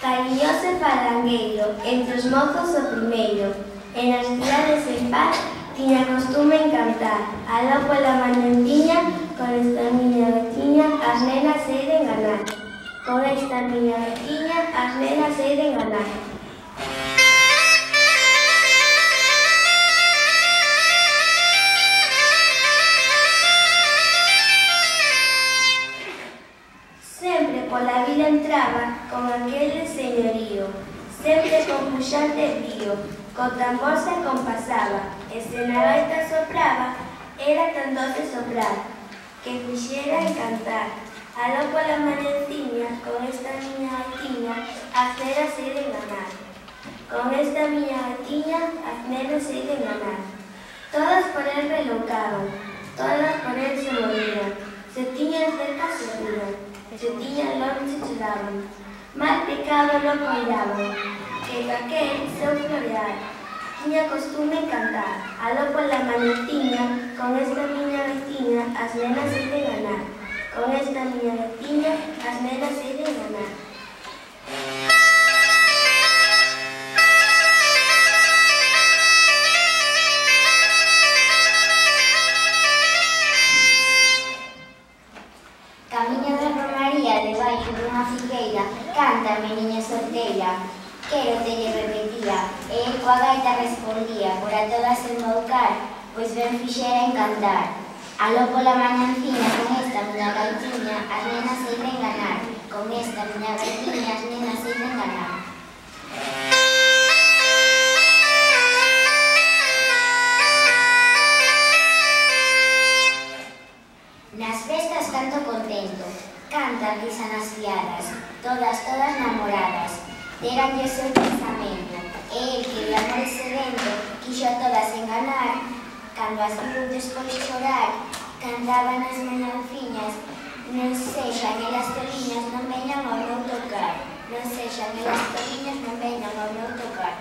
Cariñoso e falangueiro, entre os mozos o primeiro, e nas cidades en paz tiña costume en cantar. Aló pola mañanciña, con esta miña veciña, as nenas hei de enganar. Con esta miña veciña, as nenas hei de enganar. Sempre pola vida entraba con aquele señorío, sempre con puxante brío, co tambor se acompasaba, e se na gaita sopraba, era tan doce soprar, que fixera encantar. Aló pola mañanciña, con esta miña gaitiña, as nenas hei de enganar. Con esta miña gaitiña, as nenas hei de enganar. Todas por el relocaban, todas por el se movían, se tiñan cerca se rían, se tiñan longe choraban, mal pecado non coidaban, que daquel seu florear tiña costume en cantar. Aló pola mañanciña, con esta miña veciña, as nenas hei de ganar. Con esta miña veciña, as nenas hei de ganar. Camiño da romaría debaixo dunha figueira, canta a meniña solteira. Quero te lle repetía, e el coa gaita respondía, por a todas embaucar, pois ben fixera encantar. Aló pola mañanciña, con esta miña gaitiña, as nenas hei de enganar. Con esta miña gaitiña, as nenas hei de enganar. Nas festas canto contento, canta risa nas fiadas, todas namoradas, deranlle o seu pensamento, e el que de amor sedento quixo a todas enganar, cando as viu despois chorar, cantaba nas mañanciñas, non sexan elas toliñas, non veñan ao meu tocar, non sexan elas toliñas, non veñan ao meu tocar.